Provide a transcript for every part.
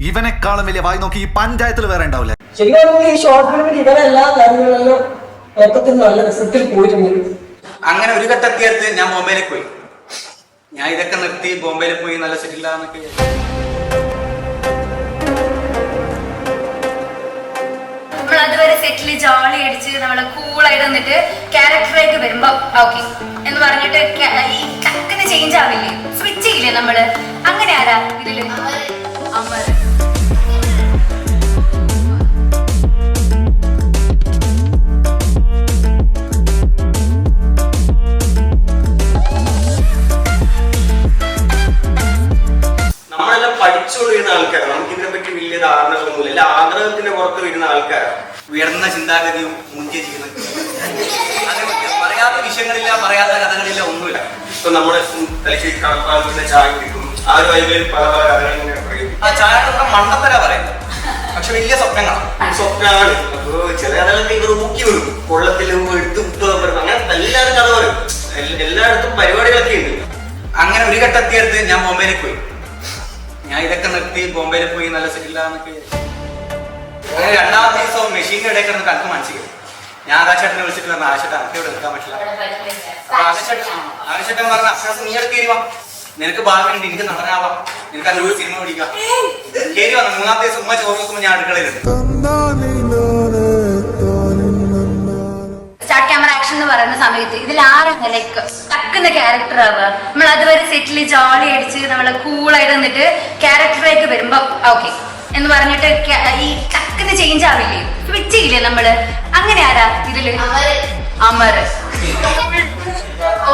ഇവനെക്കാളും വലിയ വായി നോക്കി ഈ പഞ്ചായത്തിൽ വേറെ ഉണ്ടാവില്ല. ശരിക്കും ഈ ഷോർട്ട് ഫിലിമിൽ ഇവരെല്ലാ കാര്യങ്ങളിലും മൊത്തത്തിൽ നല്ല റിസൾട്ടിൽ പോയിട്ടുണ്ട്. അങ്ങനെ ഒരു ഘട്ടത്തിയടുത്ത് ഞാൻ ബോംബെയിലേക്ക് പോയി. ഞാൻ ഇതൊക്കെ നിർത്തി ബോംബെയിൽ പോയി നല്ല സെറ്റിലാന്നൊക്കെ. അതുവരെ സെറ്റില് ജോളി അടിച്ച് നമ്മള് കൂളായിട്ട് നിന്നിട്ട് ക്യാരക്ടറേക്ക് വരുമ്പോ ഓക്കെ എന്ന് പറഞ്ഞിട്ട് ഈ ടക്കിന് ചേഞ്ച് ആവില്ലേ, സ്വിച്ച് ചെയ്യില്ലേ നമ്മള്, അങ്ങനെ ആരാ ഇതില്? അമർ. നമ്മളെല്ലാം പഠിച്ചുകൊണ്ടിരുന്ന ആൾക്കാർ, നമുക്ക് ഇതിനെ പറ്റി വലിയ ധാരണകളൊന്നുമില്ല. എല്ലാ ആഗ്രഹത്തിന്റെ പുറത്ത് വരുന്ന ആൾക്കാരാണ്. ഉയർന്ന ചിന്താഗതിയും മുന്തിയ ജീവിതം, പറയാത്ത വിഷയങ്ങളില്ല, പറയാത്ത കഥകളില്ല, ഒന്നുമില്ല. ഇപ്പൊ നമ്മുടെ തലശ്ശേരി കടപ്പാടുന്ന ചായ കുടിക്കും, ആ ഒരു വൈകിൽ പല പല കഥകളിങ്ങനെ പറയും. ആ ചായയുടെ മണ്ടത്തര പറയുന്നത്, പക്ഷെ വലിയ സ്വപ്നങ്ങളാണ്. സ്വപ്നമാണ്. അപ്പൊ ചില കഥകളൊക്കെ ഇവർ മുക്കി വിടും, കൊള്ളത്തിലും എടുത്തു വിട്ടു, അങ്ങനെ എല്ലാവരും കഥ പറയും. എല്ലായിടത്തും പരിപാടികളൊക്കെ ഉണ്ട്. അങ്ങനെ ഒരു ഘട്ടത്തിയടുത്ത് ഞാൻ ബോംബെയിലേക്ക് പോയി. ഞാൻ ഇതൊക്കെ നിർത്തി ബോംബെയിൽ പോയി നല്ല സെറ്റിലാന്നൊക്കെ. അങ്ങനെ രണ്ടാമത്തെ ദിവസം മെഷീൻ്റെ ഇടയിൽ കിടന്ന് കണക്ക് മനസ്സിലായി. ഞാൻ ആകാശേട്ടനെ വിളിച്ചിട്ട് പറഞ്ഞു, ആകാശേട്ടൻ എനിക്ക് ഇവിടെ നിൽക്കാൻ പറ്റില്ല. ആകാശേട്ടൻ പറഞ്ഞ അഭ്യാസം നീ എടുത്ത് കയറി വാ, നിനക്ക് ഭാവിയുണ്ട്, എനിക്ക് നടനാവാം, നിനക്ക് അതിലൂടെ സിനിമ പിടിക്കാം. കയറി വന്നു. മൂന്നാമത്തെ ദിവസം ഉമ്മ ചോറ് വെക്കുമ്പോൾ ഞാൻ അടുക്കളയിലുണ്ട്. സ്റ്റാർട്ട് ക്യാമറ ആക്ഷൻ എന്ന് പറയുന്ന സമയത്ത് ഇതിൽ ആരങ്ങനെ ടക്കുന്ന ക്യാരക്ടർ ആവുക. നമ്മൾ അതുവരെ സെറ്റില് ജോളി അടിച്ച് നമ്മള് കൂളായിട്ട് നിന്നിട്ട് ക്യാരക്ടറേക്ക് വരുമ്പോ ഓക്കെ എന്ന് പറഞ്ഞിട്ട് ഈ ടക്കിന് ചേഞ്ച് ആവില്ലേ, സ്വിച്ച് ചെയ്യില്ലേ നമ്മള്, അങ്ങനെ ആരാ ഇതില്? അമർ. ഓ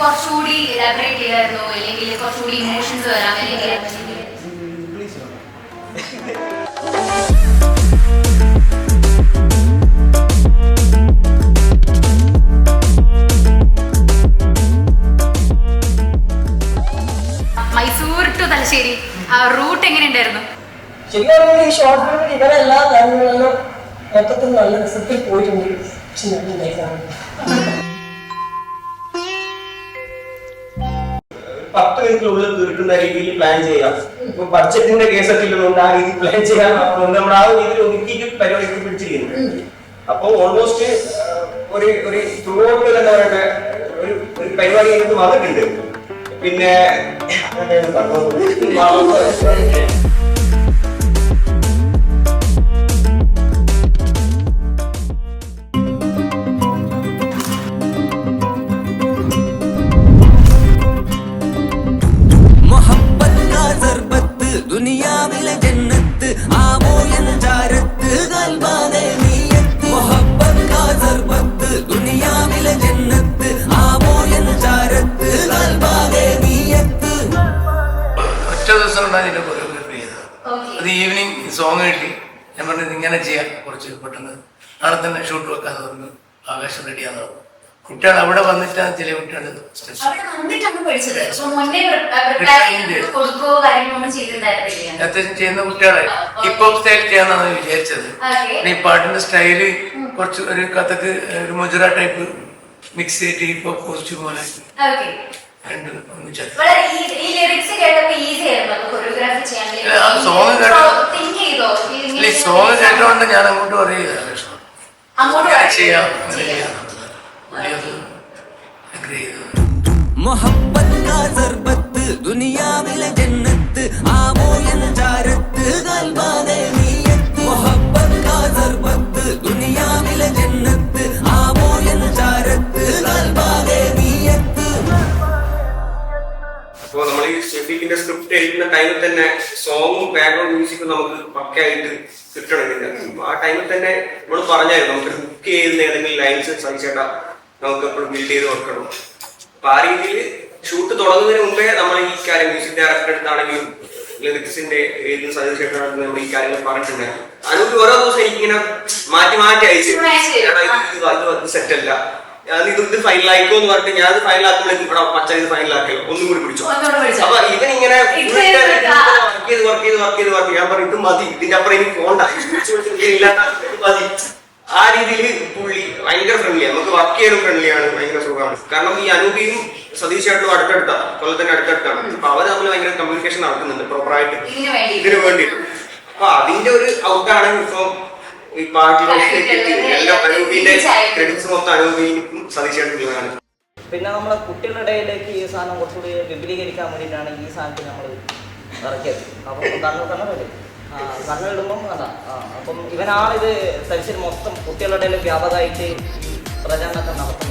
കുറച്ചുകൂടി എലാബറേറ്റ് ചെയ്യായിരുന്നു, അല്ലെങ്കിൽ കുറച്ചുകൂടി ഇമോഷൻസ് വരാം, അല്ലെങ്കിൽ മൈസൂർ ടു തലശ്ശേരി ആ റൂട്ട് എങ്ങനെ ഉണ്ടായിരുന്നു? ശരിക്കും ഈ ഷോർട്ട് ഫിലിമിൽ ഇവരെല്ലാ കാര്യങ്ങളിലും മൊത്തത്തിൽ നല്ല റിസൾട്ടിൽ പോയിട്ടുണ്ട്. പക്ഷെ ഞാൻ 10 മിനിറ്റിനുള്ളിൽ തീർക്കുന്ന രീതിയിൽ പ്ലാൻ ചെയ്യാം. ഇപ്പൊ ബഡ്ജറ്റിന്റെ കേസൊക്കെ ഉള്ളതുകൊണ്ട് ആ രീതിയിൽ പ്ലാൻ ചെയ്യാൻ നമ്മൾ ആ രീതിയിൽ ഒതുക്കിയിട്ട് പരിപാടിക്ക് പിടിച്ചിരിക്കുന്നത്. അപ്പൊ ഓൾമോസ്റ്റ് ഒരു ത്രൂഔട്ട് എന്താ പറയുക ഒരു പരിപാടി എനിക്ക് വന്നിട്ടുണ്ട്. പിന്നെ ദുനിയാവിലെ ജന്നത്ത് ആവോ എൻജാരത്ത് ഗൽബാനെ നീയത്ത് മുഹബ്ബത്ത് കാ സർബത്ത് ദുനിയാവിലെ ജന്നത്ത് ആവോ എൻജാരത്ത് ഗൽബാനെ നീയത്ത്. ഒറ്റ ദിവസം ഉണ്ടായിരുന്നു കൊറിയോഗ്രാഫി ചെയ്തത്. അത് ഈവനിങ് സോങ് കിട്ടി. ഞാൻ പറഞ്ഞത് ഇങ്ങനെ ചെയ്യാം, കുറച്ച് പെട്ടെന്ന് നാളെ തന്നെ ഷൂട്ട് വെക്കാന്ന് പറഞ്ഞു. ആകാശം റെഡിയാന്ന് പറഞ്ഞു. കുട്ടികൾ അവിടെ വന്നിട്ടാണ് ചില കുട്ടികൾ അത്യാവശ്യം ചെയ്യുന്ന കുട്ടികളെ ഹിപ്പ് ഹോപ്പ് സ്റ്റൈൽ ചെയ്യാന്നാണ് വിചാരിച്ചത്. ഈ പാട്ടിന്റെ സ്റ്റൈല് കുറച്ച് ഒരു കഥക്ക് ഒരു മുജറ ടൈപ്പ് മിക്സ് ചെയ്തിട്ട് ഹിപ്പ് ഹോപ്പ് കോസ്റ്റ്യൂം പോലെ രണ്ട് ഒന്നിച്ചത്. സോങ് കേട്ടോണ്ട് ഞാൻ അങ്ങോട്ട് പറയുക ചെയ്യാം, അങ്ങനെ ചെയ്യാം. മുഹബ്ബത്ത് കാ സർബത്ത് ദുനിയാവിലെ ജന്നത്ത് ആവോ എൻജാരത്ത് ഗൽബാനെ നീയത്ത് മുഹബ്ബത്ത് കാ സർബത്ത് ദുനിയാവിലെ ജന്നത്ത് ആവോ എൻജാരത്ത് ഗൽബാനെ നീയത്ത്. അപ്പൊ നമ്മൾ ഈ ഷെഫീഖിന്റെ സ്ക്രിപ്റ്റ് എഴുതുന്ന ടൈമിൽ തന്നെ സോങ്ങും ബാക്ക്ഗ്രൗണ്ട് മ്യൂസിക്കും നമുക്ക് പക്കയായിട്ട് കിട്ടണം. ഇതിന്റെ ആ ടൈമിൽ തന്നെ നമ്മൾ പറഞ്ഞായിരുന്നു നമുക്ക് ബുക്ക് ചെയ്യുന്ന ഏതെങ്കിലും ലൈൻസ് സഹിച്ചേട്ടാ നമുക്ക് എപ്പോഴും ബിൽഡ് ചെയ്ത് വെക്കണം. അപ്പൊ ആ രീതിയിൽ ഷൂട്ട് തുടങ്ങുന്നതിന് മുമ്പേ നമ്മൾ ഈ കാര്യം മ്യൂസിക് ഡയറക്ടർ അടുത്താണെങ്കിലും ലിറിക്സിന്റെ ഏതെങ്കിലും സജഷനാണെങ്കിലും നമ്മൾ ഈ കാര്യങ്ങൾ പറഞ്ഞിട്ടുണ്ടായിരുന്നു. അതിനൊക്കെ ഓരോ ദിവസം എനിക്കിങ്ങനെ മാറ്റി മാറ്റി അയച്ചു, അത് സെറ്റല്ല, ഇത് ഫൈനലായിക്കോ എന്ന് പറഞ്ഞിട്ട് ഞാൻ അത് ഫൈനലാക്കുമ്പോഴേക്കും ഇവിടെ മച്ചാൻ ഇത് ഫൈനലാക്കല്ലോ ഒന്നും കൂടി പിടിച്ചു. അപ്പൊ ഇവൻ ഇങ്ങനെ വർക്ക് ഞാൻ പറഞ്ഞു ഇത് മതി, ഇതിന്റെ അപ്പുറം എനിക്ക് പോണ്ട, മതി. ആ രീതിയിൽ പുള്ളി ഭയങ്കര ഫ്രണ്ട്ലിയാണ്, നമുക്ക് വർക്ക് ചെയ്യാനും ഫ്രണ്ട്ലിയാണ്, ഭയങ്കര സുഖമാണ്. കാരണം ഈ അനൂപിയും സതീഷായിട്ടും അടുത്തടുത്താണ്, കൊല്ലത്തിന്റെ അടുത്തടുത്താണ്. അപ്പൊ അവർ തമ്മിൽ ഭയങ്കര കമ്മ്യൂണിക്കേഷൻ നടക്കുന്നുണ്ട് പ്രോപ്പറായിട്ട് ഇതിനു വേണ്ടിയിട്ട്. അപ്പൊ അതിന്റെ ഒരു ഔട്ടാണ് ഇപ്പൊ ഈ പാർട്ടിയിലേക്ക് എല്ലാം അനൂപിന്റെ ക്രെഡിറ്റ്സ് മൊത്തം അനൂപിനും സതീഷായിട്ടുള്ളതാണ്. പിന്നെ നമ്മളെ കുട്ടികളുടെ ഇടയിലേക്ക് ഈ സാധനം കുറച്ചുകൂടി വിപുലീകരിക്കാൻ വേണ്ടിയിട്ടാണ് ഈ സാധനത്തിന് നമ്മൾ ഇറക്കിയത്. അപ്പം കണ്ണിടുമ്പം അതാ അപ്പം ഇവനാണിത് തലശ്ശേരി മൊത്തം കുട്ടികളുടെ ഇടയിൽ വ്യാപകമായിട്ട് പ്രചരണമൊക്കെ നടത്തുന്നത്.